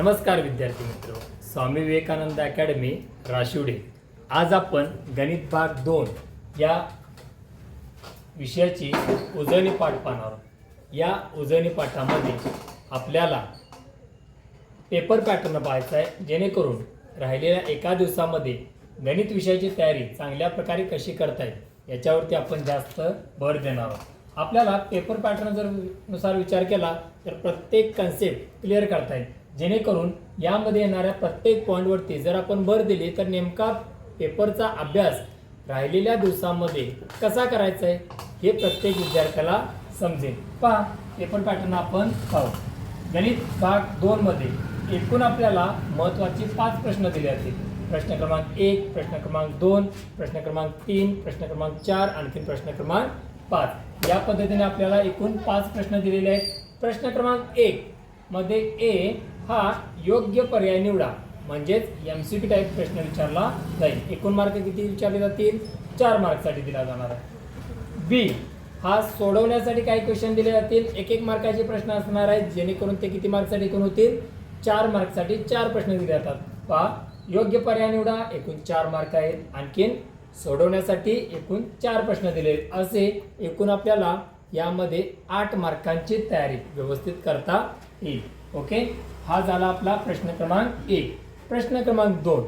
नमस्कार विद्यार्थी मित्र, स्वामी विवेकानंद अकॅडमी राशिवडे। आज आपण गणित भाग 2 या विषयाची उजळणी पाठ पाहणार आहोत। या उजळणी पाठामध्ये आपल्याला पेपर पॅटर्न पाहायचा आहे, जेणेकरून राहिलेल्या एका दिवसामध्ये गणित विषयाची तयारी चांगल्या प्रकारे कशी करता येईल याच्यावरती आपण जास्त भर देणार आहोत। आपल्याला पेपर पॅटर्न जर नुसार विचार केला तर प्रत्येक कन्सेप्ट क्लिअर करता येईल, जेणेकरून यामध्ये येणाऱ्या प्रत्येक पॉईंटवरती जर आपण भर दिली तर नेमका पेपरचा अभ्यास राहिलेल्या दिवसांमध्ये कसा करायचा आहे हे प्रत्येक विद्यार्थ्याला समजेल। पहा, पेपर पॅटर्न आपण पाहू। गणित भाग 2 मध्ये एकूण आपल्याला महत्त्वाचे 5 प्रश्न दिले आहेत। प्रश्न क्रमांक 1, प्रश्न क्रमांक 2, प्रश्न क्रमांक 3, प्रश्न क्रमांक 4 आणखी प्रश्न क्रमांक 5 या पद्धतीने आपल्याला एकूण 5 प्रश्न दिलेले आहेत। प्रश्न क्रमांक 1 मध्ये ए हा योग्य पर्याय निवडा, म्हणजेच एमसीक्यू टाइप प्रश्न विचारला जाईल। एकूण मार्क किती विचारले जातील? 4 मार्कसाठी दिला जाणार आहे। बी हा सोडवण्यासाठी काही क्वेश्चन दिले जातील, एक मार्काचे प्रश्न असणार आहेत, जेणेकरून ते किती मार्कसाठी एकूण होतील? 4 मार्कसाठी 4 प्रश्न दिले जातात। पहा, योग्य पर्याय निवडा, एकूण 4 मार्क आहेत, आणखीन सोडवण्यासाठी एकूण 4 प्रश्न दिले, असे एकूण आपल्याला यामध्ये 8 मार्कांची तयारी व्यवस्थित करता येईल। ओके, हा झाला आपला प्रश्न क्रमांक 1। प्रश्न क्रमांक 2,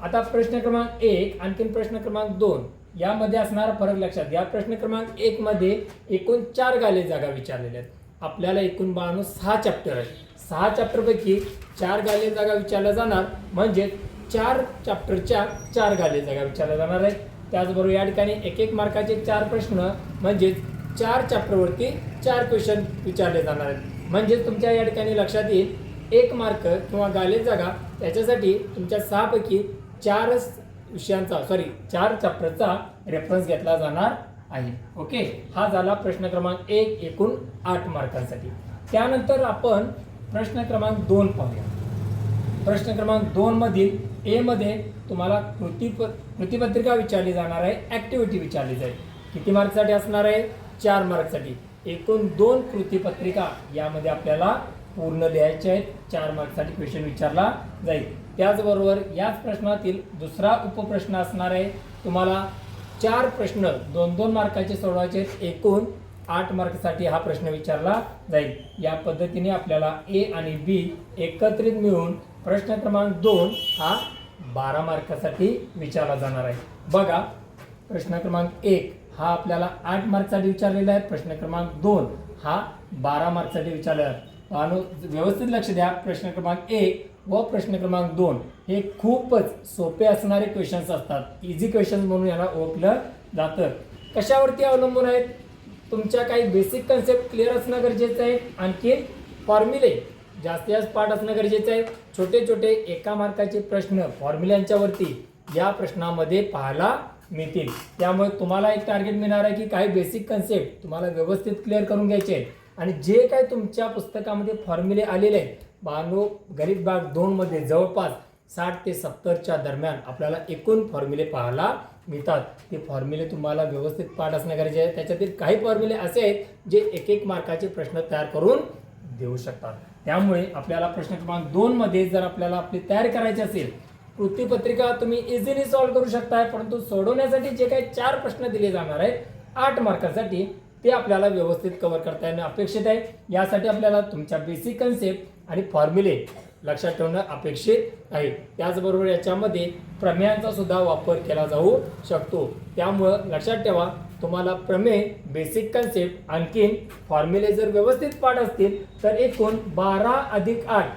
आता प्रश्न क्रमांक 1 आणखीन प्रश्न क्रमांक 2 यामध्ये असणारा फरक लक्षात घ्या। प्रश्न क्रमांक 1 मध्ये एकूण 4 गाले जागा विचारलेल्या आहेत। आपल्याला एकूण 6 चॅप्टर आहेत। 6 चॅप्टरपैकी 4 गाले जागा विचारल्या जाणार, म्हणजे 4 चॅप्टरच्या 4 गाले जागा विचारल्या जाणार आहेत। त्याचबरोबर या ठिकाणी एक मार्काचे 4 प्रश्न, म्हणजे 4 चॅप्टरवरती 4 क्वेश्चन विचारले जाणार आहेत। म्हणजे तुमच्या या ठिकाणी लक्षात येईल 1 मार्क किंवा गाले जागा त्याच्यासाठी तुमच्या 6 पैकी 4 चॅप्टरचा रेफरन्स घेतला जाणार आहे। ओके, हा झाला प्रश्न क्रमांक 1 एकूण 8 मार्कांसाठी। त्यानंतर आपण प्रश्न क्रमांक 2 पाहूया। प्रश्न क्रमांक 2 मधील ए मध्ये तुम्हाला कृतीपत्रिका विचारली जाणार आहे, ऍक्टिव्हिटी विचारली जाईल। किती मार्कसाठी असणार आहे? 4 मार्कसाठी। एकूण 2 कृतीपत्रिका यामध्ये आपल्याला पूर्ण लिहायचे आहेत। 4 मार्कसाठी क्वेश्चन विचारला जाईल। त्याचबरोबर याच प्रश्नातील दुसरा उपप्रश्न असणार आहे। तुम्हाला 4 प्रश्न 2-2 मार्काचे सोडवायचे आहेत। एकूण 8 मार्कसाठी हा प्रश्न विचारला जाईल। या पद्धतीने आपल्याला ए आणि बी एकत्रित मिळून प्रश्न क्रमांक 2 हा 12 मार्कासाठी विचारला जाणार आहे। बघा, प्रश्न क्रमांक 1 हा आपल्याला 8 मार्कसाठी विचारलेला आहे। प्रश्न क्रमांक 2 हा 12 मार्कसाठी विचारलेला आहे। व्यवस्थित लक्ष द्या, प्रश्न क्रमांक 1 व प्रश्न क्रमांक 2 हे खूपच सोपे असणारे क्वेश्चन्स असतात। इझी क्वेश्चन्स म्हणून याला ओळखलं जातं। कशावरती अवलंबून आहेत? तुमच्या काही बेसिक कन्सेप्ट क्लिअर असणं गरजेचं आहे, आणखी फॉर्म्युले जास्तीत जास्त पाठ असणं गरजेचं आहे। छोटे छोटे 1 मार्काचे प्रश्न फॉर्म्युल्यांच्यावरती या प्रश्नामध्ये पाहायला मिळतील। त्यामुळे तुम्हाला एक टार्गेट मिळणार आहे की काही बेसिक कन्सेप्ट तुम्हाला व्यवस्थित क्लिअर करून घ्यायचे आहेत, आणि जे काही तुमच्या पुस्तकामध्ये फॉर्म्युले आलेले आहेत बानो गणित भाग 2 मध्ये जवळपास 60 ते 70च्या दरम्यान आपल्याला एकूण फॉर्म्युले पाहायला मिळतात। ते फॉर्म्युले तुम्हाला व्यवस्थित पाठ असणं गरजेचे आहे। त्याच्यातील काही फॉर्म्युले असे आहेत जे एक मार्काचे प्रश्न तयार करून देऊ शकतात। त्यामुळे आपल्याला प्रश्न क्रमांक 2 मध्ये जर आपल्याला आपली तयारी करायची असेल, कृतीपत्रिका तुम्ही इझिली सॉल्व्ह करू शकताय, परंतु सोडवण्यासाठी जे काही 4 प्रश्न दिले जाणार आहेत 8 मार्कासाठी, ते आपल्याला व्यवस्थित कव्हर करता येणं अपेक्षित आहे। यासाठी आपल्याला तुमच्या बेसिक कन्सेप्ट आणि फॉर्म्युले लक्षात ठेवणं अपेक्षित आहे। त्याचबरोबर याच्यामध्ये प्रमेयांचा सुद्धा वापर केला जाऊ शकतो। त्यामुळं लक्षात ठेवा, तुम्हाला प्रमेय, बेसिक कन्सेप्ट आणखीन फॉर्म्युले जर व्यवस्थित पाठ असतील तर एकूण 12 अधिक 8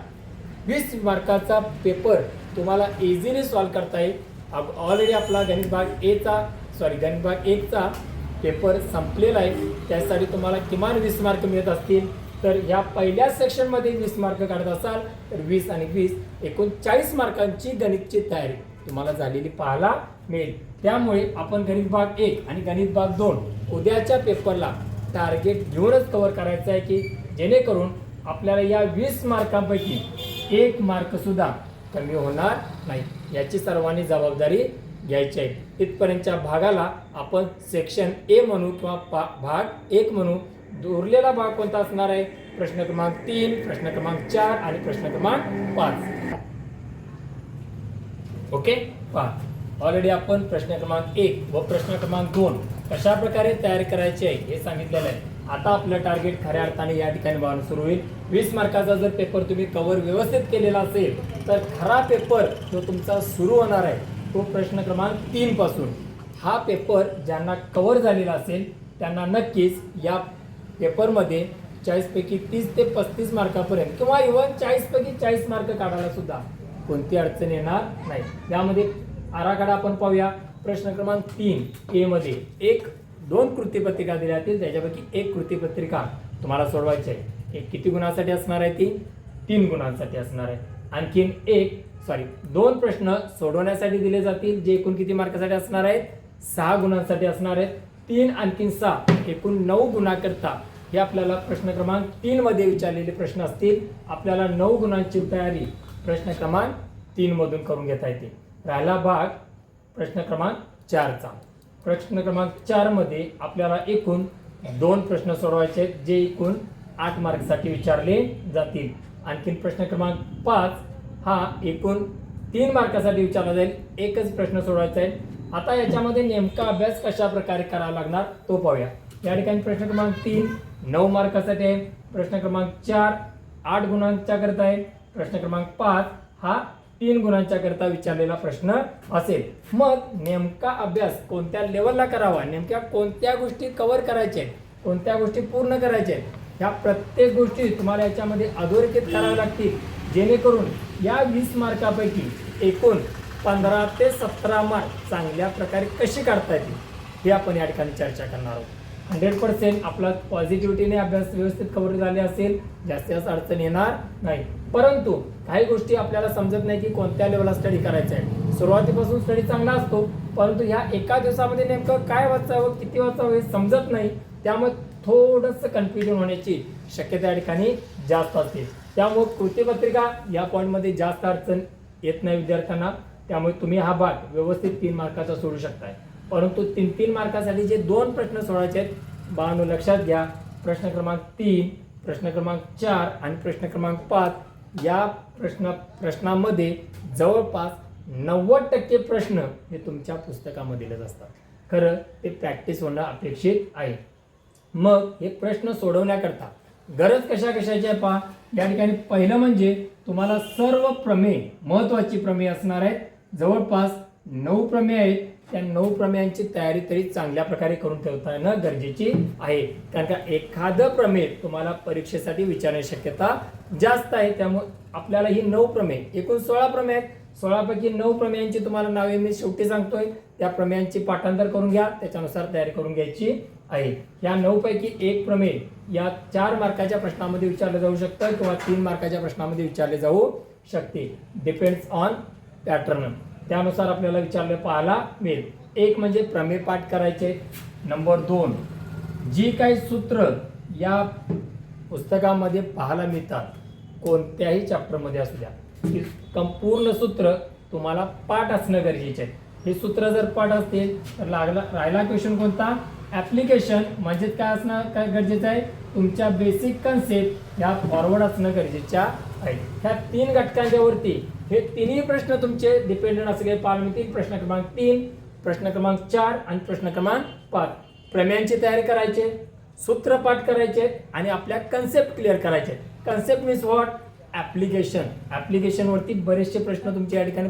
20 मार्काचा पेपर तुम्हाला इझिली सॉल्व्ह करता येईल। ऑलरेडी आपला गणित भाग 1 चा पेपर संपलेला आहे। त्यासाठी तुम्हाला किमान 20 मार्क मिळत असतील, तर या पहिल्या सेक्शनमध्ये 20 मार्क काढत असाल तर 20 आणि 20 एकूण 40 मार्कांची गणितची तयारी तुम्हाला झालेली पाहायला मिळेल। त्यामुळे आपण गणित भाग 1 आणि गणित भाग 2 उद्याच्या पेपरला टार्गेट घेऊनच कव्हर करायचं आहे, की जेणेकरून आपल्याला या 20 मार्कांपैकी 1 मार्क सुद्धा कमी होणार नाही, याची सर्वांनी जबाबदारी घ्यायची आहे। इथपर्यंतच्या भागाला आपण सेक्शन ए म्हणू किंवा भाग 1 म्हणू। उरलेला भाग कोणता असणार आहे? प्रश्न क्रमांक 3, प्रश्न क्रमांक 4 आणि प्रश्न क्रमांक 5. ओके, पहा ऑलरेडी आपण प्रश्न क्रमांक 1 व प्रश्न क्रमांक 2 कशा प्रकारे तयार करायचे आहे हे सांगितलेलं आहे. आता आपलं टार्गेट खऱ्या अर्थाने या ठिकाणी बनवून सुरू होईल. 20 मार्काचा जर पेपर तुम्ही कव्हर व्यवस्थित केलेला असेल तर खरा पेपर जो तुमचा सुरू होणार आहे तो प्रश्न क्रमांक 3 पासून. हा पेपर ज्यांना कव्हर झालेला असेल त्यांना नक्कीच या पेपरमध्ये 40 पैकी 30 ते 35 मार्कापर्यंत किंवा इव्हन 40 पैकी 40 मार्क काढायला सुद्धा कोणती अडचण येणार नाही. यामध्ये आराखडा आपण पाहूया. प्रश्न क्रमांक 3 ए मध्ये 2 कृतीपत्रिका दिल्या जातील, त्याच्यापैकी 1 कृतीपत्रिका तुम्हाला सोडवायची आहे. एक किती गुणांसाठी असणार आहे ती? 3 गुणांसाठी असणार आहे. आणखीन 2 प्रश्न सोडवण्यासाठी दिले जातील जे एकूण किती मार्कासाठी असणार आहेत? 6 गुणांसाठी असणार आहेत. 3 आणखीन 6 एकूण 9 गुणाकरता हे आपल्याला प्रश्न क्रमांक 3 मध्ये विचारलेले प्रश्न असतील. आपल्याला 9 गुणांची तयारी प्रश्न क्रमांक 3 मधून करून घेता येते. राहिला भाग प्रश्न क्रमांक 4चा. प्रश्न क्रमांक 4 मध्ये आपल्याला एकूण 2 प्रश्न सोडवायचे आहेत जे एकूण 8 मार्कसाठी विचारले जातील. आणखीन प्रश्न क्रमांक 5 हा एकूण 3 मार्कासाठी विचारला जाईल. एकच प्रश्न सोडवायचा आहे. आता याच्यामध्ये नेमका अभ्यास कशा प्रकारे करावा लागणार तो पाहूया. या ठिकाणी प्रश्न क्रमांक 3 9 मार्कासाठी आहे. प्रश्न क्रमांक 4 8 गुणांच्या करता आहे. प्रश्न क्रमांक 5 हा 3 गुणांच्या करता विचारलेला प्रश्न असेल. मग नेमका अभ्यास कोणत्या लेवलला करावा, नेमक्या कोणत्या गोष्टी कव्हर करायच्या आहेत, कोणत्या गोष्टी पूर्ण करायच्या आहेत, ह्या प्रत्येक गोष्टी तुम्हाला याच्यामध्ये अधोरेखित कराव्या लागतील जेणेकरून या 20 मार्कापैकी एकूण 15 ते 17 मार्क चांगल्या प्रकारे कशी काढता येतील हे आपण या ठिकाणी चर्चा करणार आहोत. 100% आपला पॉझिटिव्हिटीने अभ्यास व्यवस्थित कव्हर झाले असेल, जास्त अडचण येणार नाही. परंतु काही गोष्टी आपल्याला समजत नाही की कोणत्या लेवलला स्टडी करायचं आहे. सुरुवातीपासून स्टडी चांगला असतो, परंतु ह्या एका दिवसामध्ये नेमकं काय वाचावं, किती वाचावं हे समजत नाही. त्यामुळे थोडंसं कन्फ्युजन होण्याची शक्यता या ठिकाणी जास्त असते. त्यामुळे कृतीपत्रिका या पॉईंटमध्ये जास्त अडचण येत नाही विद्यार्थ्यांना. त्यामुळे तुम्ही हा भाग व्यवस्थित 3 मार्काचा सोडू शकताय. परंतु 3 मार्कासाठी जे 2 प्रश्न सोडवायचे आहेत बाळांनो लक्षात घ्या. प्रश्न क्रमांक 3, प्रश्न क्रमांक 4 आणि प्रश्न क्रमांक 5 या प्रश्नामध्ये जवळपास 90% प्रश्न हे तुमच्या पुस्तकामध्ये दिलेच असतात. खरं ते प्रॅक्टिस होणं अपेक्षित आहे. मग हे प्रश्न सोडवण्याकरता गरज कशाची आहे पहा. या ठिकाणी पहिलं म्हणजे तुम्हाला सर्व प्रमेय, महत्त्वाची प्रमेय असणार आहेत. जवळपास 9 प्रमेय आहेत. त्या 9 प्रमेयांची तयारी तरी चांगल्या प्रकारे करून ठेवता येणं गरजेची आहे. कारण का एखादं प्रमेय तुम्हाला परीक्षेसाठी विचारण्याची शक्यता जास्त आहे. त्यामुळे आपल्याला ही 9 प्रमेय, एकूण 16 प्रमेय आहेत. 16 पैकी 9 प्रमेयांची तुम्हाला नावे मी शेवटी सांगतोय. त्या प्रमेयांची पाठांतर करून घ्या, त्याच्यानुसार तयारी करून घ्यायची आहे. या 9 पैकी 1 प्रमेय या 4 मार्काच्या प्रश्नामध्ये विचारले जाऊ शकतं किंवा 3 मार्काच्या प्रश्नामध्ये विचारले जाऊ शकते. Depends on pattern. त्यानुसार आपल्याला विचारले पाहायला मिळेल. 1 म्हणजे प्रमेय पाठ करायचे. नंबर 2 जी काही सूत्र या पुस्तकामध्ये पाहायला मिळतात कोणत्याही चॅप्टरमध्ये असू द्या, की संपूर्ण सूत्र तुम्हाला पाठ असणं गरजेचे आहे. हे सूत्र जर पाठ असतील तर राहिला क्वेश्चन कोणता? ॲप्लिकेशन म्हणजे काय असणं काय गरजेचं आहे? तुमच्या बेसिक कन्सेप्ट या फॉरवर्ड असणं गरजेच्या आहे. ह्या 3 घटकांच्या वरती हे 3ही प्रश्न तुमचे डिपेंडंट असले पाहायला मिळतील. प्रश्न क्रमांक 3, प्रश्न क्रमांक 4 आणि प्रश्न क्रमांक 5. प्रमेयांची तयारी करायचे, सूत्र पाठ करायचे आणि आपल्या कन्सेप्ट क्लिअर करायचे. Concept means what? ॲप्लिकेशन. ॲप्लिकेशनवरती बरेचसे प्रश्न तुमच्या या ठिकाणी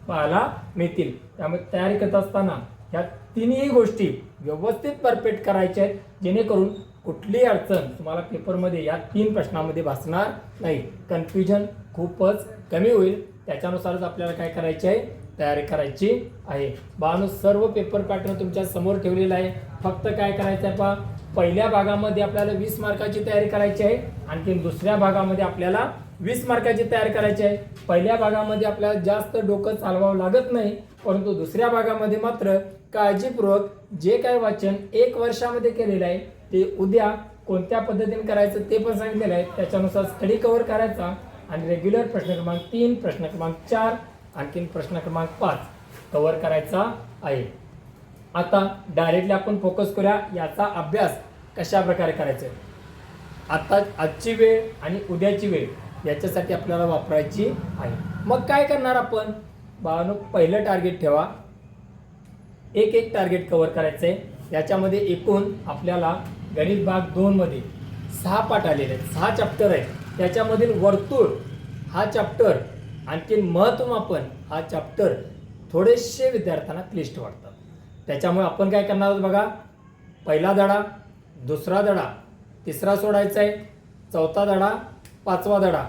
पाहायला मिळतील. त्यामुळे तयारी करत असताना ह्या 3ही गोष्टी व्यवस्थित परफेक्ट करायच्या आहेत जेणेकरून कुठलीही अडचण तुम्हाला पेपरमध्ये या 3 प्रश्नामध्ये भासणार नाही. कन्फ्युजन खूपच कमी होईल. त्याच्यानुसारच आपल्याला काय करायचे आहे? तयारी करायची आहे. बाळांनो सर्व पेपर पॅटर्न तुमच्या समोर ठेवलेला आहे. फक्त काय करायचं आहे पहा, पहिल्या भागामध्ये आपल्याला 20 मार्काची तयारी करायची आहे. आणखी दुसऱ्या भागामध्ये आपल्याला 20 मार्काची तयारी करायची आहे. पहिल्या भागामध्ये आपल्याला जास्त डोकं चालवावं लागत नाही, परंतु दुसऱ्या भागामध्ये मात्र काळजीपूर्वक जे काही वाचन 1 वर्षामध्ये केलेलं आहे ते उद्या कोणत्या पद्धतीने करायचं ते पण सांगितलेलं आहे. त्याच्यानुसार स्टडी कव्हर करायचा आणि रेग्युलर प्रश्न क्रमांक 3, प्रश्न क्रमांक 4 आणखीन प्रश्न क्रमांक 5 कव्हर करायचा आहे. आता डायरेक्टली आपण फोकस करूया याचा अभ्यास कशा प्रकारे करायचा आहे. आजची वेळ आणि उद्याची वेळ याच्यासाठी आपल्याला वापरायची आहे. मग काय करणार आपण बाळांनो, पहिलं टार्गेट ठेवा, एक टार्गेट कव्हर करायचं आहे. याच्यामध्ये एकूण आपल्याला गणित भाग 2 मध्ये 6 पाठ आलेले आहेत, 6 चॅप्टर आहेत. त्याच्यामधील वर्तुळ हा चॅप्टर आणखी महत्त्वमापन हा चॅप्टर थोडेसे विद्यार्थ्यांना क्लिष्ट वाटतात. त्याच्यामुळे आपण काय करणार आहोत बघा, पहिला धडा, दुसरा धडा, तिसरा सोडायचा आहे, चौथा धडा, पाचवा धडा.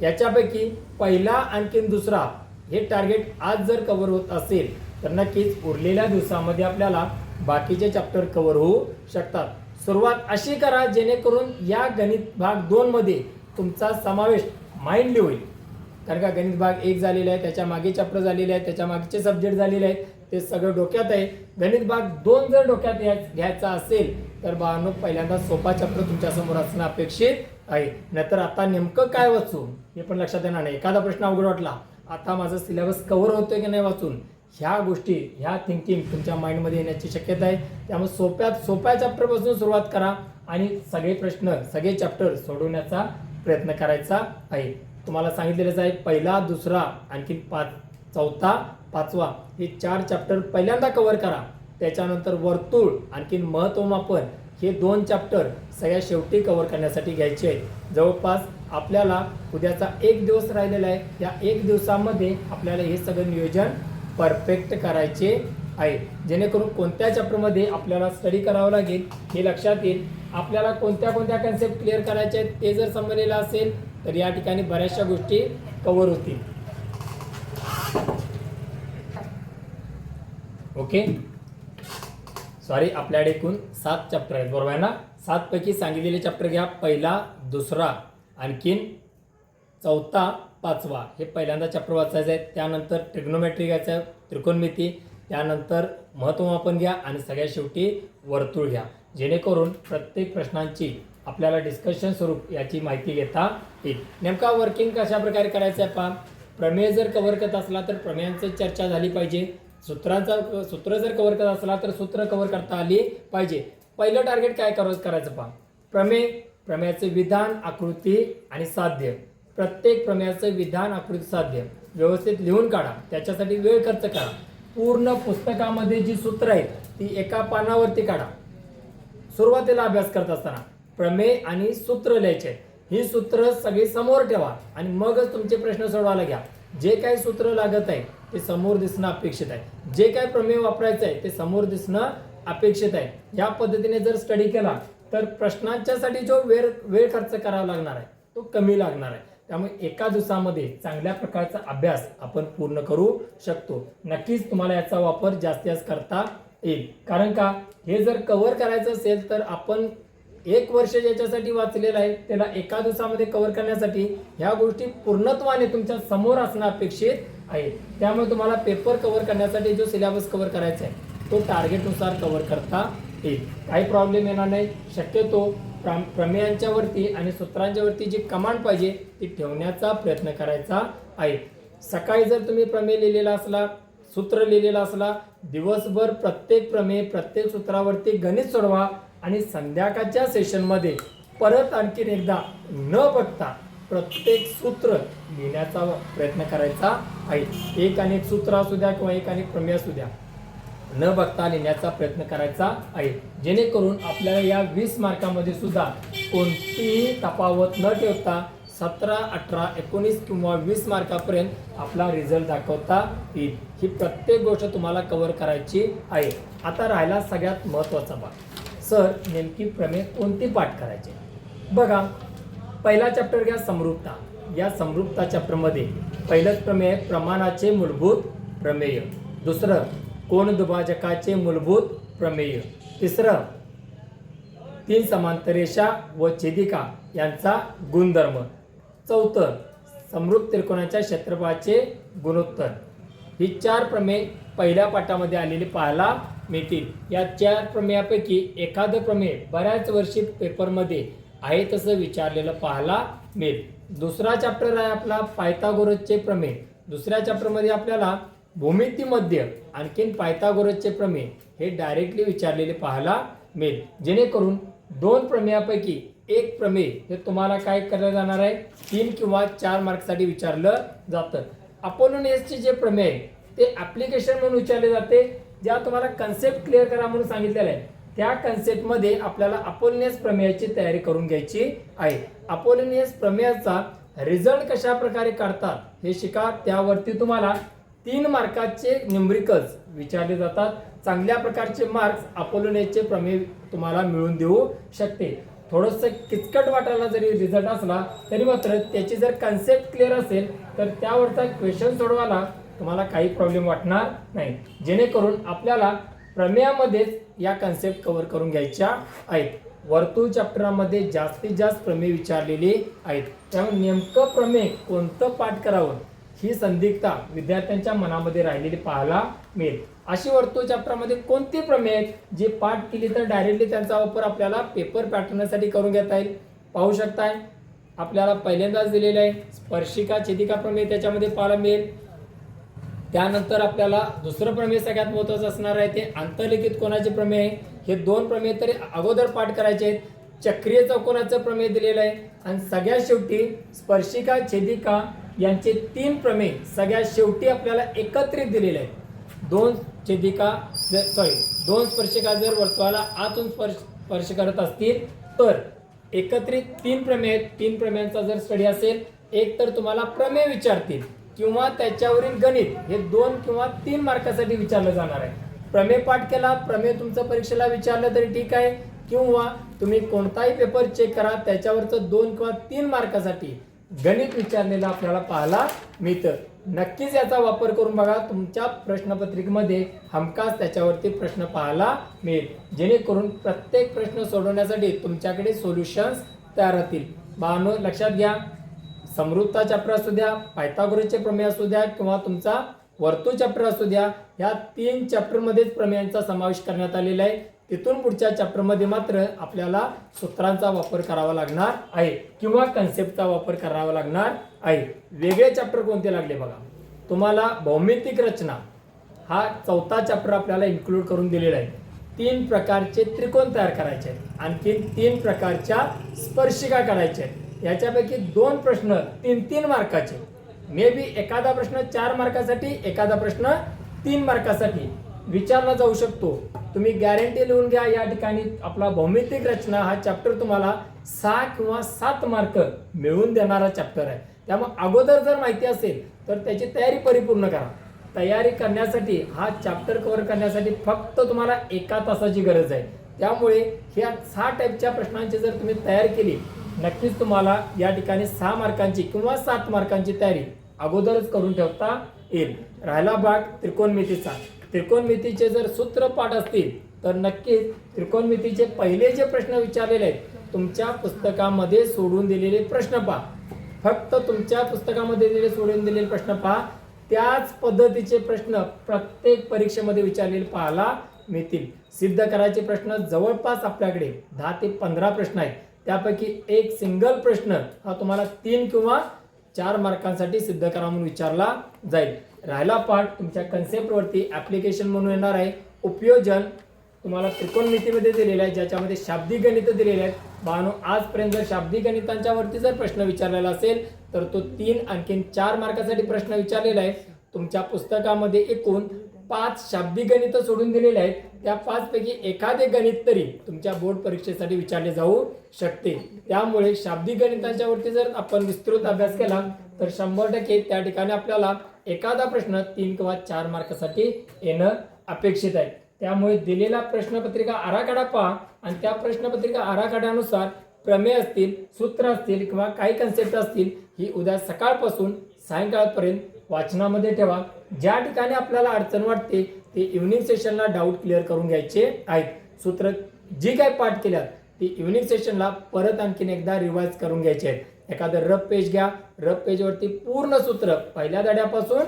याच्यापैकी पहिला आणखीन दुसरा हे टार्गेट आज जर कव्हर होत असेल तर नक्कीच उरलेल्या दिवसामध्ये आपल्याला बाकीचे चॅप्टर कव्हर होऊ शकतात. सुरुवात अशी करा जेणेकरून या गणित भाग 2 मध्ये तुमचा समावेश माइंडली होईल. कारण का गणित भाग 1 झालेला आहे, त्याच्या मागे चॅप्टर झालेले आहेत, त्याच्या मागचे सब्जेक्ट झालेले आहेत, ते सगळं डोक्यात आहे. गणित भाग 2 जर डोक्यात घ्यायचा असेल तर बाळांनो पहिल्यांदा सोपा चॅप्टर तुमच्या समोर असणं अपेक्षित आहे. नाहीतर आता नेमकं काय वाचू हे पण लक्षात येणार नाही. एखादा प्रश्न अवघड वाटला, आता माझा सिलेबस कव्हर होतोय की नाही वाचून, ह्या गोष्टी ह्या थिंकिंग तुमच्या माइंडमध्ये येण्याची शक्यता आहे. त्यामुळे सोप्या चॅप्टरपासून सुरुवात करा आणि सगळे प्रश्न सगळे चॅप्टर सोडवण्याचा प्रयत्न करायचा आहे. तुम्हाला सांगितलेलंच आहे, पहिला, दुसरा, आणखी चौथा, पाचवा हे 4 चॅप्टर पहिल्यांदा कव्हर करा. त्याच्यानंतर वर्तुळ आणखी महत्त्वमापन हे 2 चॅप्टर सगळ्या शेवटी कव्हर करण्यासाठी घ्यायचे आहेत. जवळपास आपल्याला उद्याचा 1 दिवस राहिलेला आहे. या 1 दिवसामध्ये आपल्याला हे सगळं नियोजन परफेक्ट करायचे आहे, जेणेकरून कोणत्या चॅप्टरमध्ये आपल्याला स्टडी करावं लागेल हे लक्षात येईल. आपल्याला कोणत्या कन्सेप्ट क्लिअर करायचे आहेत ते जर समजलेलं असेल तर या ठिकाणी बऱ्याचशा गोष्टी कव्हर होतील. ओके, सॉरी, आपल्याकडे एकूण 7 चॅप्टर आहेत, बरोबर आहे ना. 7 पैकी सांगितलेले चॅप्टर घ्या. पहिला, दुसरा, आणखीन चौथा, पाचवा हे पहिल्यांदा चॅप्टर वाचायचं आहे. त्यानंतर ट्रिग्नोमेट्री घ्यायचं आहे, त्रिकोणमिती. त्यानंतर महत्त्वमापन घ्या आणि सगळ्यात शेवटी वर्तुळ घ्या, जेणेकरून प्रत्येक प्रश्नांची आपल्याला डिस्कशन स्वरूप याची माहिती घेता येईल. नेमका वर्किंग कशा प्रकारे करायचं आहे पहा. प्रमेय जर कव्हर करत असला तर प्रमेयांची चर्चा झाली पाहिजे. सूत्र जर कव्हर करत असला तर सूत्र कव्हर करता आली पाहिजे. पहिलं टार्गेट काय करायचं पहा, प्रमेयाचे विधान, आकृती आणि साध्य. प्रत्येक प्रमेयाचं विधान, आकृती, साध्य व्यवस्थित लिहून काढा. त्याच्यासाठी वेळ खर्च करा. पूर्ण पुस्तकामध्ये जी सूत्र आहेत ती एका पानावरती काढा. सुरुवातीला अभ्यास करत असताना प्रमेय आणि सूत्र लिहायचे. ही सूत्र सगळी समोर ठेवा आणि मगच तुमचे प्रश्न सोडवायला घ्या. जे काही सूत्र लागत आहे ते समोर दिसणं अपेक्षित आहे. जे काही प्रमेय वापरायचं आहे ते समोर दिसणं अपेक्षित आहे. या पद्धतीने जर स्टडी केला तर प्रश्नांच्यासाठी जो वेळ खर्च करावा लागणार आहे तो कमी लागणार आहे. त्यामुळे एका दिवसामध्ये चांगल्या प्रकारचा अभ्यास आपण पूर्ण करू शकतो. नक्कीच तुम्हाला याचा वापर जास्तीत जास्त करता येईल. कारण का, हे जर कव्हर करायचं असेल तर आपण 1 वर्ष ज्याच्यासाठी वाचलेलं आहे त्याला एका दिवसामध्ये कव्हर करण्यासाठी ह्या गोष्टी पूर्णत्वाने तुमच्या समोर असणं अपेक्षित आहे. त्यामुळे तुम्हाला पेपर कव्हर करण्यासाठी जो सिलेबस कव्हर करायचा आहे तो टार्गेटनुसार कव्हर करता येईल. काही प्रॉब्लेम येणार नाही. शक्यतो प्रमेयांच्या वरती आणि सूत्रांच्या वरती जी कमांड पाहिजे ती ठेवण्याचा प्रयत्न करायचा आहे. सकाळी जर तुम्ही प्रमेय लिहिलेला असला, सूत्र लिहिलेला असला, दिवसभर प्रत्येक प्रमेय, प्रत्येक सूत्रावरती गणित सोडवा आणि संध्याकाळच्या सेशनमध्ये परत आणखीन एकदा न बघता प्रत्येक सूत्र लिहिण्याचा प्रयत्न करायचा आहे. एक आणि एक सूत्र असू द्या किंवा एक आणि एक प्रमेय असू द्या, न बघता लिहिण्याचा प्रयत्न करायचा आहे. जेणेकरून आपल्याला या 20 मार्कामध्ये सुद्धा कोणतीही तफावत न ठेवता 17, 18, 19 किंवा 20 मार्कापर्यंत आपला रिझल्ट दाखवता येईल. ही प्रत्येक गोष्ट तुम्हाला कव्हर करायची आहे. आता राहिला सगळ्यात महत्त्वाचा भाग, सर नेमकी प्रमेय कोणती पाठ करायचे. बघा, पहिला चॅप्टर घ्या, समरूपता. या समरूपता चॅप्टरमध्ये पहिलंच प्रमेय प्रमाणाचे मूलभूत प्रमेय. दुसरं कोणदुभाजकाचे मूलभूत प्रमेय. तिसरं 3 समांतर रेषा व छेदिका यांचा गुणधर्म. चौथं समरूप त्रिकोणाच्या क्षेत्रफळाचे गुणोत्तर. ही 4 प्रमेय पहिल्या पाठामध्ये आलेली पाहायला मिळतील. या 4 प्रमेयापैकी एखादं प्रमेय बऱ्याच वर्षी पेपरमध्ये आहे तसं विचारलेलं पाहायला मिळेल. दुसरा चॅप्टर आहे आपला पायथागोरसचे प्रमेय. दुसऱ्या चॅप्टरमध्ये आपल्याला भूमितीमध्ये आणखीन पायथागोरसचे प्रमेय हे डायरेक्टली विचारलेले पाहायला मिळेल. जेणेकरून 2 प्रमेयापैकी एक प्रमेय हे तुम्हाला काय करलं जाणार आहे, 3 किंवा 4 मार्कसाठी विचारलं जातं. अपोलोनियसचे जे प्रमेय आहे ते ऍप्लिकेशन म्हणून विचारले जाते. ज्या तुम्हाला कन्सेप्ट क्लिअर करा म्हणून सांगितलेलं आहे त्या कन्सेप्टमध्ये आपल्याला अपोलोनियस प्रमेयाची तयारी करून घ्यायची आहे. अपोलोनियस प्रमेयाचा रिझल्ट कशा प्रकारे काढतात हे शिका. त्यावरती तुम्हाला 3 मार्काचे न्यूमरिकल्स विचारले जातात. चांगल्या प्रकारचे मार्क्स अपोलोनियसचे प्रमेय तुम्हाला मिळवून देऊ शकते. थोडंसं किचकट वाटायला जरी रिझल्ट असला तरी मात्र त्याची जर कन्सेप्ट क्लिअर असेल तर त्यावरचा क्वेश्चन सोडवायला तुम्हाला काही प्रॉब्लेम वाटणार नाही. जेणेकरून आपल्याला प्रमेयामध्येच या कन्सेप्ट कव्हर करून घ्यायच्या आहेत. वर्तुळ चॅप्टरमध्ये जास्तीत जास्त प्रमेय विचारलेली आहेत. त्यामुळे नेमकं प्रमेय कोणतं पाठ करावं ही संदिग्धता विद्यार्थ्यांच्या मनामध्ये राहिलेली पाहायला मिळेल. अशी वर्तुळ चॅप्टरमध्ये कोणती प्रमेय आहेत जे पाठ केली तर डायरेक्टली त्यांचा वापर आपल्याला पेपर पॅटर्नसाठी करून घेता येईल. पाहू शकताय आपल्याला पहिल्यांदाच दिलेलं आहे स्पर्शिका छेदिका प्रमेय त्याच्यामध्ये पाहायला मिळेल. त्यानंतर आपल्याला दुसरं प्रमेय सगळ्यात महत्त्वाचं असणार आहे ते आंतरलिखित कोणाचे प्रमेय आहे. हे 2 प्रमेय तरी अगोदर पाठ करायचे आहेत. चक्रीय चौकोनाचं प्रमेय दिलेलं आहे आणि सगळ्यात शेवटी स्पर्शिका छेदिका यांचे 3 प्रमेय सगळ्यात शेवटी आपल्याला एकत्रित दिलेले आहेत. 2 स्पर्शिका जर वर्तुळाला आतून स्पर्श करत असतील तर एकत्रित 3 प्रमेय आहेत. 3 प्रमेयांचा जर स्टडी असेल एक तर तुम्हाला प्रमेय विचारतील किंवा त्याच्यावरील गणित हे 2 किंवा 3 मार्कासाठी विचारलं जाणार आहे. प्रमेय पाठ केला, प्रमेय तुमचं परीक्षेला विचारलं तरी ठीक आहे किंवा तुम्ही कोणताही पेपर चेक करा त्याच्यावरचं 2 किंवा 3 मार्कासाठी गणित विचारलेलं आपल्याला पाहायला मिळतं. नक्कीच याचा वापर करून बघा. तुमच्या प्रश्नपत्रिकेमध्ये हमखास त्याच्यावरती प्रश्न पाहायला मिळेल. जेणेकरून प्रत्येक प्रश्न सोडवण्यासाठी तुमच्याकडे सोल्युशन्स तयार राहतील. बाळांनो लक्षात घ्या, समृद्धता चॅप्टर असू द्या, पायथागोरसचे प्रमेय असू द्या किंवा तुमचा वर्तुळ चॅप्टर असू द्या, या 3 चॅप्टरमध्येच प्रमेयांचा समावेश करण्यात आलेला आहे. तिथून पुढच्या चॅप्टरमध्ये मात्र आपल्याला सूत्रांचा वापर करावा लागणार आहे किंवा कन्सेप्टचा वापर करावा लागणार आहे. वेगळे चॅप्टर कोणते लागले बघा. तुम्हाला भौमितिक रचना हा 4था चॅप्टर आपल्याला इन्क्लूड करून दिलेला आहे. 3 प्रकारचे त्रिकोण तयार करायचे आहेत, आणखी 3 प्रकारच्या स्पर्शिका काढायच्या आहेत. याच्यापैकी 2 प्रश्न 3-3 मार्काचे, मे बी एखादा प्रश्न 4 मार्कासाठी एखादा प्रश्न 3 मार्कासाठी विचारला जाऊ शकतो. तुम्ही गॅरंटी लिहून घ्या. या ठिकाणी आपला भौमितिक रचना हा चॅप्टर तुम्हाला 6 किंवा 7 मार्क मिळवून देणारा चॅप्टर आहे. त्यामुळे अगोदर जर माहिती असेल तर त्याची तयारी परिपूर्ण करा. तयारी करण्यासाठी हा चॅप्टर कव्हर करण्यासाठी फक्त तुम्हाला 1 तासाची गरज आहे. त्यामुळे ह्या 6 टाईपच्या प्रश्नांची जर तुम्ही तयारी केली नक्कीच तुम्हाला या ठिकाणी 6 मार्कांची किंवा 7 मार्कांची तयारी अगोदरच करून ठेवता येईल. राहिला भाग त्रिकोणमितीचा. त्रिकोणमितीचे जर सूत्र पाठ असतील तर नक्कीच त्रिकोणमितीचे पहिले जे प्रश्न विचारलेले आहेत तुमच्या पुस्तकामध्ये सोडून दिलेले प्रश्न पहा. फक्त तुमच्या पुस्तकामध्ये दिलेले सोडून दिलेले प्रश्न पहा. त्याच पद्धतीचे प्रश्न प्रत्येक परीक्षेमध्ये विचारलेले पाहायला मिळतील. सिद्ध करायचे प्रश्न जवळपास आपल्याकडे 10 ते 15 प्रश्न आहेत. त्यापैकी एक सिंगल प्रश्न हा तुम्हाला 3 किंवा 4 मार्कांसाठी सिद्ध करा म्हणून विचारला जाईल. राहिला पाठ तुमच्या कन्सेप्टवरती ऍप्लिकेशन म्हणून येणार आहे. उपयोजन तुम्हाला त्रिकोणमितीमध्ये दिलेलं आहे ज्याच्यामध्ये शाब्दिक गणित दिलेले आहेत. बाळांनो आजपर्यंत जर शाब्दिक गणितांच्या वरती जर प्रश्न विचारलेला असेल तर तो 3 आणखीन 4 मार्कासाठी प्रश्न विचारलेला आहे. तुमच्या पुस्तकामध्ये एकूण 5 शाब्दिक गणित सोडून दिलेले आहेत. त्या 5 पैकी एखादे गणित तरी तुमच्या बोर्ड परीक्षेसाठी विचारले जाऊ शकते. त्यामुळे शाब्दिक गणितांच्या वरती जर आपण विस्तृत अभ्यास केला तर 100% त्या ठिकाणी आपल्याला एखादा प्रश्न 3 किंवा 4 मार्कासाठी येणं अपेक्षित आहे. त्यामुळे दिलेला प्रश्नपत्रिका आराखडा पहा आणि त्या प्रश्नपत्रिका आराखड्यानुसार प्रमेय असतील, सूत्र असतील किंवा काही कन्सेप्ट असतील ही उद्या सकाळपासून सायंकाळपर्यंत वाचनामध्ये ठेवा. ज्या ठिकाणी आपल्याला अडचण वाटते ते इव्हनिंग सेशनला डाऊट क्लिअर करून घ्यायचे आहेत. सूत्र जी काही पाठ केल्यात ती इव्हनिंग सेशनला परत आणखीन एकदा रिवाइज करून घ्यायचे आहेत. एखादं रफ पेज घ्या. रफ पेजवरती पूर्ण सूत्र पहिल्या धड्यापासून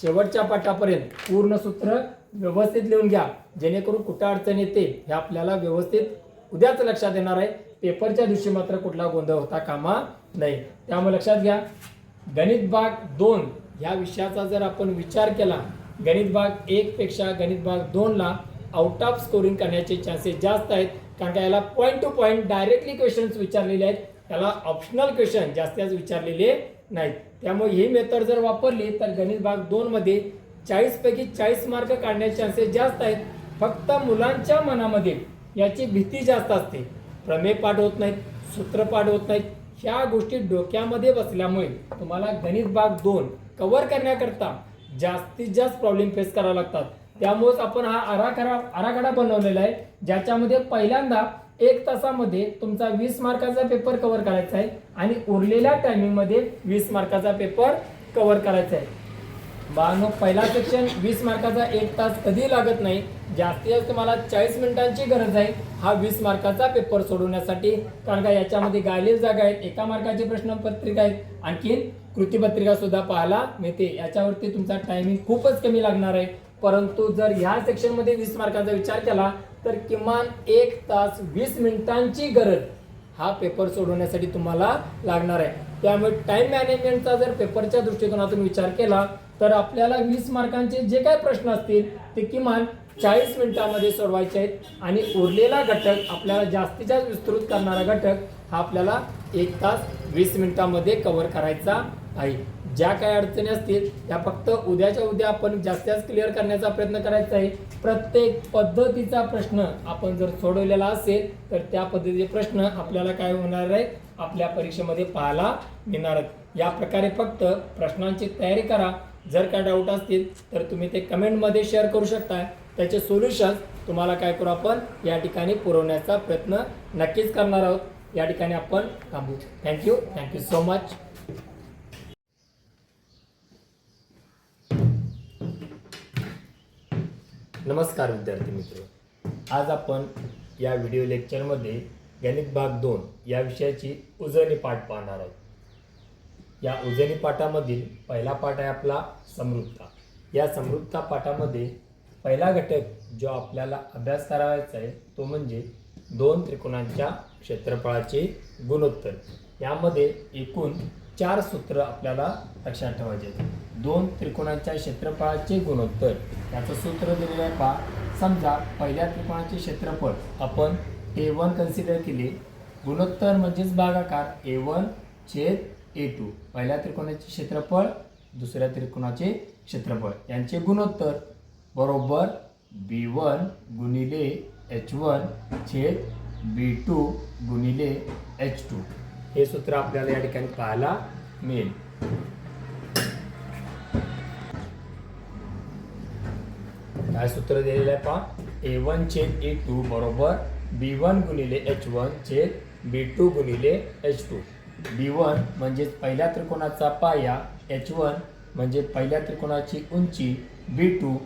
शेवटच्या पाठापर्यंत पूर्ण सूत्र व्यवस्थित लिहून घ्या. जेणेकरून कुठं अडचण येते हे आपल्याला व्यवस्थित उद्याच लक्षात येणार आहे. पेपरच्या दिवशी मात्र कुठला गोंधळ होता कामा नाही. त्यामुळे लक्षात घ्या. गणित भाग 2 या विषयाचा जर आपण विचार केला गणित भाग 1 पेक्षा गणित भाग 2 ला आउट ऑफ स्कोरिंग करण्याचे चान्सेस जास्त आहेत. कारण का याला point two point directly questions विचारलेले आहेत, त्याला ऑप्शनल क्वेश्चन जास्त विचारलेले नाहीत. त्यामुळे ही मेथड जर वापरली तर गणित भाग 2 मध्ये 40 पैकी 40 मार्क काढण्याचे चान्सेस जास्त आहेत. फक्त मुलांच्या मनामध्ये याची भीती जास्त असते. प्रमेय पाठ होत नाहीत, सूत्र पाठ होत नाहीत. ह्या गोष्टी डोक्यामध्ये बसल्यामुळे तुम्हाला गणित भाग 2 कव्हर करण्याकरता जास्तीत जास्त प्रॉब्लेम फेस करावे लागतात. त्यामुळेच आपण हा आराखडा बनवलेला आहे, ज्याच्यामध्ये पहिल्यांदा 1 तासामध्ये तुमचा 20 मार्काचा पेपर कव्हर करायचा आहे आणि उरलेल्या टायमिंग मध्ये 20 मार्काचा पेपर कव्हर करायचा आहे. बाळांनो, पहिला सेक्शन 20 मार्काचा 1 तास कधी लागत नाही. जास्तीत जास्त तुम्हाला 40 मिनिटांची गरज आहे हा 20 मार्काचा पेपर सोडवण्यासाठी. कारण का याच्यामध्ये गायलेल्या जागा आहेत, 1 मार्काची प्रश्नपत्रिका आहेत, आणखीन कृतीपत्रिका सुद्धा पाहायला मिळते. याच्यावरती तुमचा टायमिंग खूपच कमी लागणार आहे. परंतु जर ह्या सेक्शन मध्ये 20 मार्कांचा विचार केला तर किमान 1 तास 20 मिनिटांची गरज हा पेपर सोडवण्यासाठी तुम्हाला लागणार आहे. त्यामुळे टाइम मॅनेजमेंटचा जर पेपरच्या दृष्टिकोनातून विचार केला तर आपल्याला 20 मार्कांचे जे काही प्रश्न असतील ते किमान 40 मिनिटांमध्ये सोडवायचे आहेत आणि उरलेला घटक आपल्याला जास्तीत जास्त विस्तृत करणारा घटक हा आपल्याला 1 तास 20 मिनिटांमध्ये कव्हर करायचा आहे. ज्या काही अडचणी असतील त्या फक्त उद्याच्या उद्या आपण जास्तीत जास्त क्लिअर करण्याचा प्रयत्न करायचा आहे. प्रत्येक पद्धतीचा प्रश्न आपण जर सोडवलेला असेल तर त्या पद्धतीचे प्रश्न आपल्याला काय होणार आहे, आपल्या परीक्षेमध्ये पाहायला मिळणार आहेत. या प्रकारे फक्त प्रश्नांची तयारी करा. जर काय डाऊट असतील तर तुम्ही ते कमेंटमध्ये शेअर करू शकता. त्याचे सोल्युशन्स तुम्हाला काय करू आपण या ठिकाणी पुरवण्याचा प्रयत्न नक्कीच करणार आहोत. या ठिकाणी आपण थांबू. Thank you so much. नमस्कार विद्यार्थी मित्र, आज आपण या व्हिडिओ लेक्चरमध्ये गणित भाग 2 या विषयाची उजळणी पाठ पाहणार आहोत. या उजळणी पाठामधील पहिला पाठ आहे आपला समरूपता. या समरूपता पाठामध्ये पहिला घटक जो आपल्याला अभ्यास करायचा आहे तो म्हणजे 2 त्रिकोणांच्या क्षेत्रफळाचे गुणोत्तर. यामध्ये एकूण 4 सूत्र आपल्याला लक्षात ठेवायचे आहेत. 2 त्रिकोणांच्या क्षेत्रफळाचे गुणोत्तर याचं सूत्र दिलेलं आहे पहा. समजा पहिल्या त्रिकोणाचे क्षेत्रफळ आपण A1 कन्सिडर केले. गुणोत्तर म्हणजेच भागाकार A1/A2. पहिल्या त्रिकोणाचे क्षेत्रफळ, दुसऱ्या त्रिकोणाचे क्षेत्रफळ यांचे गुणोत्तर बरोबर B1 गुणिले H1 छेद B2 गुणिले H2. हे सूत्र आपल्याला या ठिकाणी पाहायला मिळेल. काय सूत्र दिलेलं आहे पहा. A1/A2 बरोबर B1 गुणिले H1 छेद B2 गुणिले H2. B1 म्हणजेच पहिल्या त्रिकोणाचा पाया, H1 म्हणजे पहिल्या त्रिकोणाची उंची, B2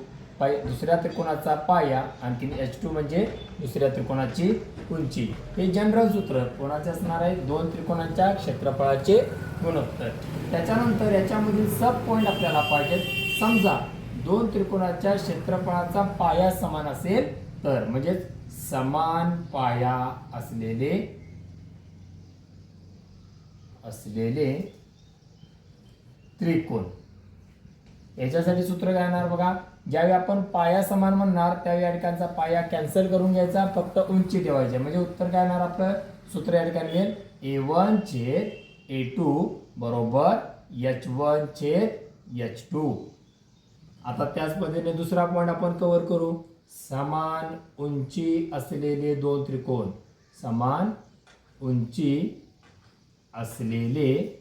दुसऱ्या त्रिकोणाचा पाया, आणखी H2 म्हणजे दुसऱ्या त्रिकोणाची उंची. हे जनरल सूत्र कोणाचे असणार आहे, 2 त्रिकोणांच्या क्षेत्रफळाचे गुणोत्तर. त्याच्यानंतर याच्यामधील सब पॉइंट आपल्याला पाहिजे. समजा 2 त्रिकोणाच्या क्षेत्रफळाचा पाया समान असेल तर, म्हणजे समान पाया असलेले त्रिकोण. याच्यासाठी सूत्र काय येणार बघा. ज्यावेळी आपण पाया समान म्हणणार त्यावेळी या ठिकाणचा पाया कॅन्सल करून घ्यायचा, फक्त उंची ठेवायची. म्हणजे उत्तर काय येणार आपलं सूत्र या ठिकाणी मिळेल A1/A2 बरोबर H1/H2. आता त्याच पद्धतीने दुसरा पॉइंट आपण कव्हर करू. समान उंची असलेले 2 त्रिकोण. समान उंची असलेले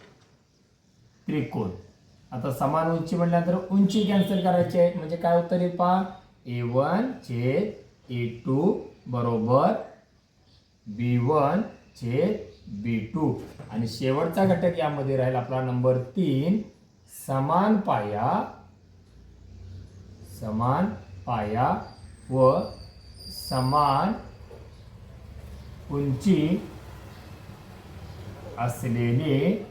त्रिकोण. आता समान उंची म्हटल्यानंतर उंची कॅन्सल करायची आहे. म्हणजे काय उत्तर येईल पहा. A1/A2 बरोबर B1/B2. आणि शेवटचा घटक यामध्ये राहील आपला नंबर 3 समान पाया व समान उंची असलेले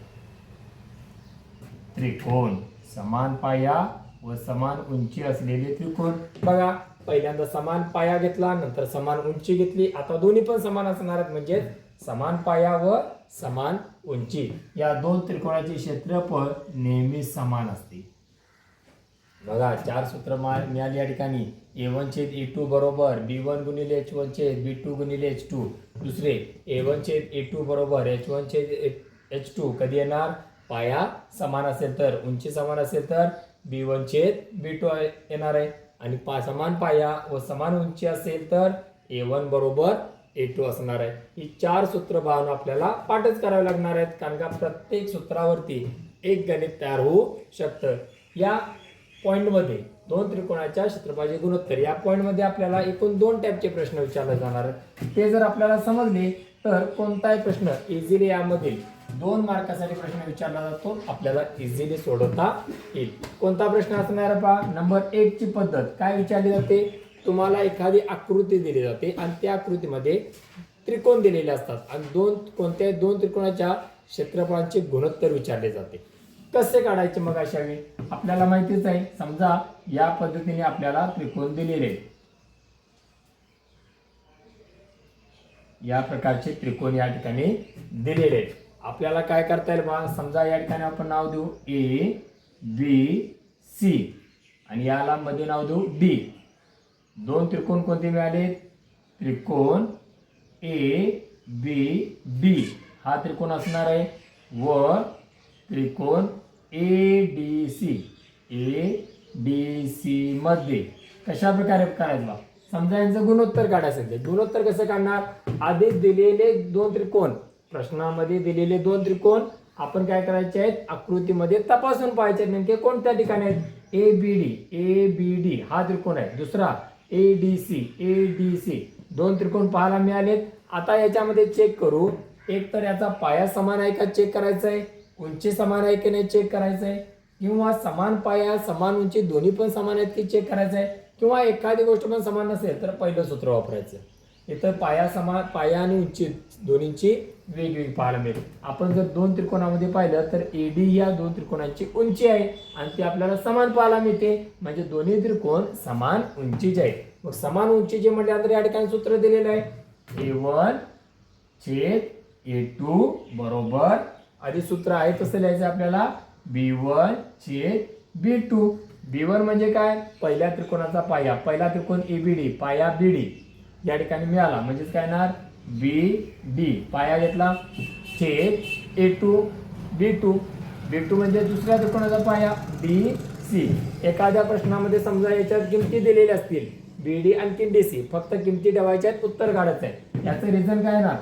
त्रिकोण. समान पाया व समान उंची असलेले त्रिकोण. बघा, पहिल्यांदा समान पाया घेतला, नंतर समान उंची घेतली. आता दोन्ही पण समान असणार आहेत, म्हणजे समान पाया व समान उंची. या 2 त्रिकोणाचे क्षेत्रफळ नेहमी समान असते. बघा 4 सूत्र मिळाली या ठिकाणी. A1 छेद A2 बरोबर B1 गुणिले H1 छेद B2 गुणिले H2. दुसरे A1 छेद A2 बरोबर H1 छेद H2 कधी येणार? पाया समान असेल तर, उंची समान असेल तर B1 छेद B2 येणार आहे. आणि समान पाया व समान उंची असेल तर A1 बरोबर A2 असणार आहे. ही 4 सूत्र भावना आपल्याला पाठच करावी लागणार आहेत, कारण का प्रत्येक सूत्रावरती एक गणित तयार होऊ शकतं. या पॉईंटमध्ये दोन त्रिकोणाच्या क्षेत्रफळाचे गुणोत्तर या पॉईंटमध्ये आपल्याला एकूण 2 टाईपचे प्रश्न विचारले जाणार आहेत. ते जर आपल्याला समजले तर कोणताही प्रश्न इझिली यामधील 2 मार्कासाठी प्रश्न विचारला जातो, आपल्याला इझिली सोडवता येईल. कोणता प्रश्न असणार आहे पहा. नंबर 1 ची पद्धत काय विचारली जाते? तुम्हाला एखादी आकृती दिली जाते आणि त्या आकृतीमध्ये त्रिकोण दिलेले असतात आणि कोणत्याही 2 त्रिकोणाच्या क्षेत्रफळांचे गुणोत्तर विचारले जाते. कसे काढायचे मग अशा वेळी? आपल्याला माहितीच आहे. समजा या पद्धतीने आपल्याला त्रिकोण दिलेले, या प्रकारचे त्रिकोण या ठिकाणी दिलेले आहेत. आपल्याला काय करता येईल बघा. समजा या ठिकाणी आपण नाव देऊ A B C आणि याला मध्ये नाव देऊ D. 2 त्रिकोण कोणते मिळाले? त्रिकोण A B D हा त्रिकोण असणार आहे व त्रिकोण ADC मध्ये कशा प्रकारे करायचं? समजा यांचं गुणोत्तर काढायचं आहे. गुणोत्तर कसं काढणार? आधीच दिलेले 2 त्रिकोण, प्रश्नामध्ये दिलेले 2 त्रिकोण आपण काय करायचे आहेत? आकृतीमध्ये तपासून पाहायचे नेमके कोणत्या ठिकाणी आहेत. ABD हा त्रिकोण आहे. दुसरा ADC 2 त्रिकोण पाहायला मिळालेत. आता याच्यामध्ये चेक करू. एक तर याचा पाया समान आहे का चेक करायचं आहे, उंची समान आहे की नाही चेक करायचं आहे, किंवा समान पाया समान उंची दोन्ही पण समान आहेत की चेक करायचं आहे, किंवा एखादी गोष्ट पण समान नसेल तर पहिलं सूत्र वापरायचं. इथं पाया आणि उंची दोन्हींची वेगवेगळी पाहायला मिळेल. आपण जर 2 त्रिकोणामध्ये पाहिलं तर AD या 2 त्रिकोणांची उंची आहे आणि ती आपल्याला समान पाहायला मिळते, म्हणजे दोन्ही त्रिकोण समान उंचीचे आहेत. मग समान उंचीचे म्हटल्यानंतर या ठिकाणी सूत्र दिलेलं आहे A1 छेद A2 बरोबर, आधी सूत्र आहे तसं लिहायचं आपल्याला, B1 छेद B2. B1 म्हणजे काय? पहिल्या त्रिकोणाचा पाया, पहिला त्रिकोण ABD पाया BD या ठिकाणी मिळाला, म्हणजेच काय येणार? BD पाया घेतला छेद A2 B2 म्हणजे दुसऱ्या त्रिकोणाचा पाया DC. एखाद्या प्रश्नामध्ये समजा याच्यात किमती दिलेल्या असतील BD आणि DC, फक्त किमती ठेवायच्या आहेत, उत्तर काढायचं आहे. याचं रिझन काय येणार?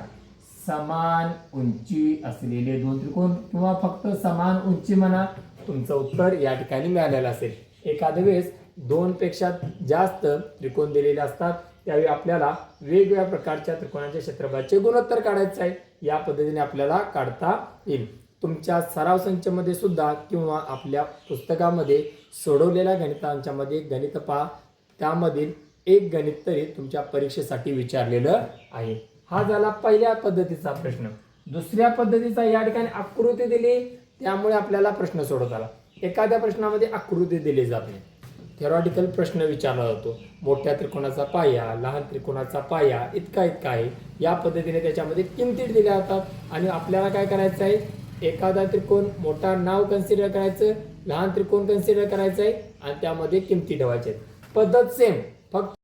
समान उंची असलेले 2 त्रिकोण किंवा फक्त समान उंची म्हणा, तुमचं उत्तर या ठिकाणी मिळालेलं असेल. एखाद्या वेळेस 2 पेक्षा जास्त त्रिकोण दिलेले असतात, त्यावेळी आपल्याला वेगवेगळ्या प्रकारच्या त्रिकोणाच्या क्षेत्रफळाचे गुणोत्तर काढायचे आहे. या पद्धतीने आपल्याला काढता येईल. तुमच्या सराव संचामध्ये सुद्धा किंवा आपल्या पुस्तकामध्ये सोडवलेल्या गणितांच्या मध्ये गणित पहा, त्यामधील एक गणित तरी तुमच्या परीक्षेसाठी विचारलेलं आहे. हा झाला पहिल्या पद्धतीचा प्रश्न. दुसऱ्या पद्धतीचा या ठिकाणी आकृती दिली, त्यामुळे आपल्याला प्रश्न सोडवता आला. एखाद्या प्रश्नामध्ये आकृती दिली जात नाही, थेरॉटिकल प्रश्न विचारला जातो. मोठ्या त्रिकोणाचा पाया, लहान त्रिकोणाचा पाया इतका आहे, या पद्धतीने त्याच्यामध्ये किमती दिल्या जातात आणि आपल्याला काय करायचं आहे? एखादा त्रिकोण मोठा नाव कन्सिडर करायचं, लहान त्रिकोण कन्सिडर करायचं आहे आणि त्यामध्ये किमती ठेवायच्या आहेत. पद्धत सेम, फक्त